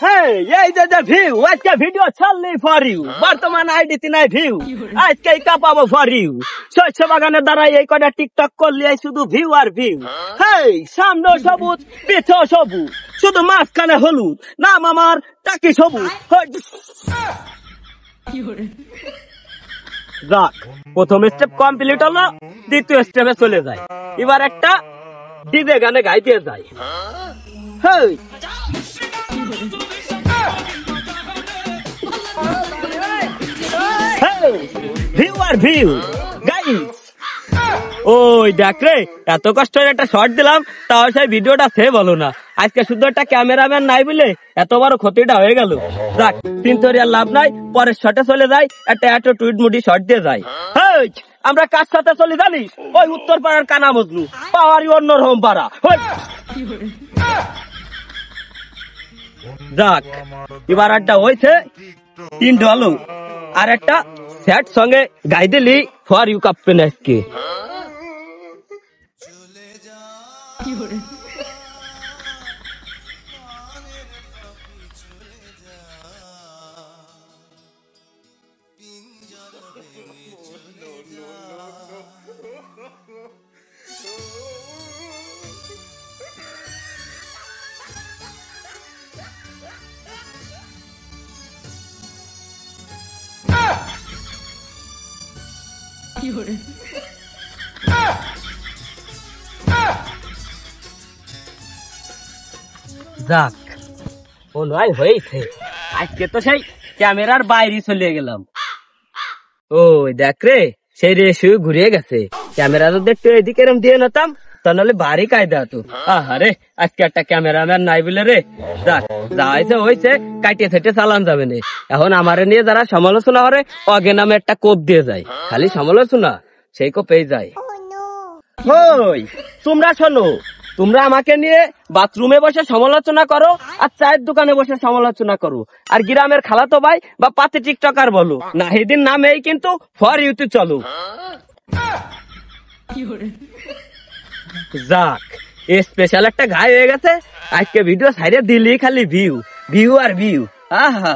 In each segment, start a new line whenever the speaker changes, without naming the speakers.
হ্যাঁ, এই যে ভিউ আজকে ভিডিও ছাড়লি ফর ইউ, বর্তমান আইডিতে নাই ভিউ, আজকে কাপাবো ফর ইউ। শস্য বাগানের দ্বারা এই কটা টিকটক করলে শুধু ভিউ আর ভিউ। হ্যাঁ, সামনে সবুজ পিছু সবুজ, শুধু মাঝখানে হলুদ, নাম আমার টাকি সবুজ। যাক, প্রথম স্টেপ কমপ্লিট হলো, দ্বিতীয় স্টেপে চলে যায়। এবার একটা ডিজে গানে গাইতে যায়। হ্যাঁ, ভিউ আর ভিউ গাইস। ওই দেখ রে, এত কষ্ট একটা শর্ট দিলাম, তাও সেই ভিডিওটা সেভ হলো না। আজকে শুধু একটা ক্যামেরাম্যান নাই বলে এত বড় ক্ষতিটা হয়ে গেল। যাক, চিন্তা আর লাভ নাই, পরের শটে চলে যাই, একটা টুইট মুডি শর্ট দিয়ে যাই। হেই, আমরা কার সাথে চলে জানিস? ওই উত্তর পাড়ার কানা মজনু, পাওয়ারই অন্যরকম পাড়া। যাক, এবার একটা হয়েছে, 3 হলো, আর একটা স্যাড সঙ্গে গাই দিলি ফর ইউ কাপ্পেন আজকে। যাক, ও নয় হয়েছে, আজকে তো সেই ক্যামেরার বাইরে চলে গেলাম। ওই দেখ রে, সেই রেশু ঘুরিয়ে গেছে। ক্যামেরা যদি একটু এদিকে এরম দিয়ে নিতাম, তাহলে ভারী কায়দা হতো। আহারে, আজকে একটা ক্যামেরাম্যান নাই বলে রে। যাক, যা হয়েছে হয়েছে, কাটিয়ে ফেটে চালান যাবে না। এখন আমারে নিয়ে যারা সমালোচনা করে, অগে নামে একটা কোপ দিয়ে যায়। খালি সমালোচনা, সেই কোপেই যায়। ওই তোমরা শোনো, তোমরা আমাকে নিয়ে বাথরুমে বসে সমালোচনা করো, আর চায়ের দোকানে বসে সমালোচনা করো, আর গ্রামের খালাতো ভাই বা পাতি টিকটকার বলো, নাহিদিন নামেই কিন্তু ফর ইউতে চলো। যাক, স্পেশাল একটা গায়ে হয়ে গেছে। আজকে ভিডিও সাইডে দিলি খালি ভিউ, ভিউ আর ভিউ। আহা,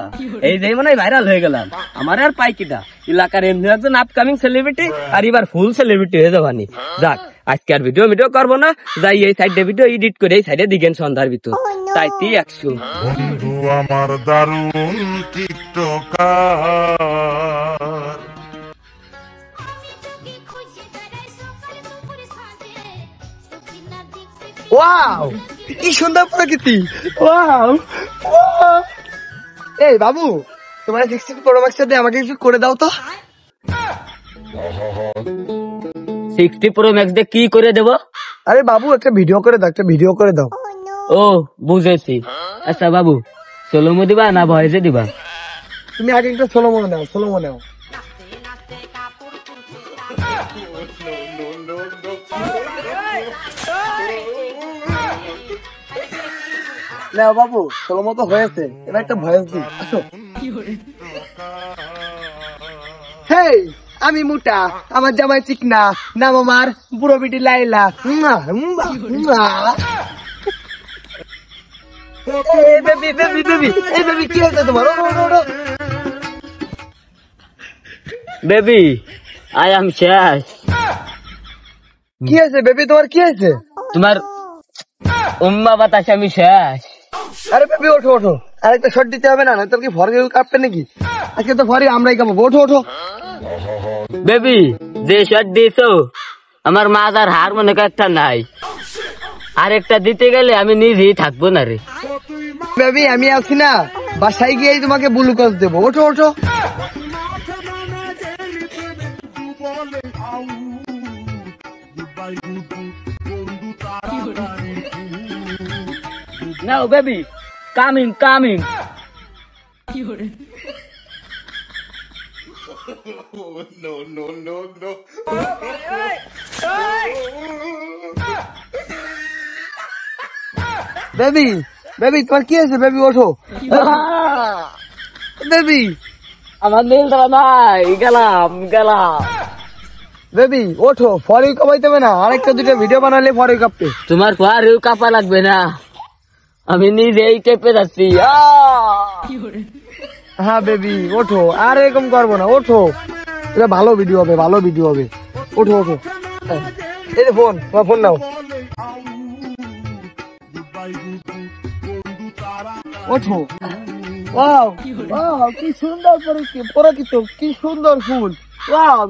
এই যে মনে হয় ভাইরাল হয়ে গেলাম। আমার আর পাই কিটা, এলাকার এমনি একজন আপকামিং সেলিব্রিটি, আর এবার ফুল সেলিব্রিটি হয়ে যাবানি। যাক, আজকে আর ভিডিও করবো না, যাই এই সাইডে ভিডিও এডিট করে এই সাইডে দিগেন সন্ধ্যার ভিতর। তাই 100
বন্ধু আমার দারুণ টিকটকার।
ওয়াও, কি সুন্দর প্রকৃতি। ওয়াও, এই বাবু, তোমার 16 Pro Max দিয়ে আমাকে কিছু করে দাও তো।
60 Pro Max দিয়ে কি করে দেবো?
আরে বাবু, একটা ভিডিও করে দাও, একটা ভিডিও করে দাও।
ও বুঝেছি। আচ্ছা বাবু, সোলোমো দিবা না ভয়েসে দিবা?
তুমি আগে একটা সোলো মনে নাও, সোলো মনে নাও। নাও বাবু, সোলো মতো হয়েছে, এবার একটা ভয়েস দিই, আসো। হেই, আমি মোটা, আমার জামাই চিকনা, নাম আমার বুড়ো বিটি লাইলা। কি হয়েছে তোমার?
বেবি, আই এম শেষ।
কি হয়েছে বেবি, তোমার কি হয়েছে?
তোমার উম্মা বাতাসে আমি শেষ।
আরে বেবি, ওঠো ওঠো, আরেকটা শট দিতে হবে না, তোর কি ফরে কাঁপবে নাকি? আজকে তো ফরে আমরাই কাঁপাবো, ওঠো ওঠো।
বেবি, যে শট দিয়েছো, আমার মাজার হার মনে একটা নাই, আরেকটা দিতে গেলে আমি নিজেই থাকবো না রে।
বেবি, আমি আছি না, বাসায় গিয়েই তোমাকে গ্লুকোজ দেবো, ওঠো ওঠো।
নাও baby, coming coming.
Baby, baby তোমার কি হয়েছে? বেবি ওঠো। বেবি,
আমার নীল দাঁড়া নাই, গেলাম গেলাম।
বেবি ওঠো, ফরে কাঁপাইতে হবে না, আরেকটা দুটো ভিডিও বানালে ফরে কাঁপতে।
তোমার পরেও কাপা লাগবে না। আমি নিজেই চেপে যাচ্ছি
হ্যাঁ বেবি ওঠো, আর এরকম করবো না, ওঠো। এটা ভালো ভিডিও হবে, ভালো ভিডিও হবে। ওঠো ওঠো। এই যে ফোন, তোমার ফোন নাও। ওঠো। ওয়াও ওয়াও, কি সুন্দর পরকিত, কি সুন্দর ফুল। ওয়াও,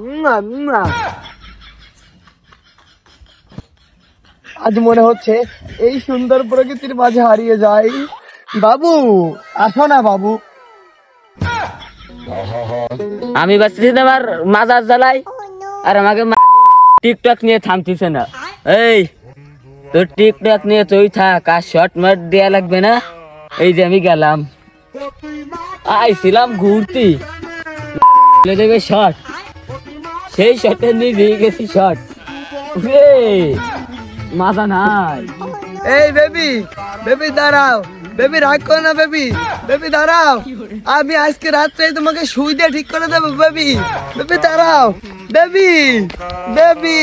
আজ মনে হচ্ছে এই সুন্দর প্রকৃতির মাঝে হারিয়ে যাই। বাবু আসো না বাবু।
আমি বাচ্চি আমার মাজার জ্বালাই, আর আমাকে টিকটক নিয়ে থামতিছে না। এই তোর টিকটক নিয়ে তুই থাক, আর শর্ট মার্ট দেয়া লাগবে না। এই যে আমি গেলাম, আইছিলাম ঘুরতি, দেবে শর্ট, সেই শর্টে নিয়ে দিয়ে গেছি শর্ট। মাজা নাই।
এই বেবি, বেবি দাঁড়াও, বেবি রাগ করো না বেবি, বেবি দাঁড়াও। আমি আজকে রাত্রে তোমাকে শুই দিয়ে ঠিক করে দেবো বেবি, বেবি দাঁড়াও, বেবি বেবি।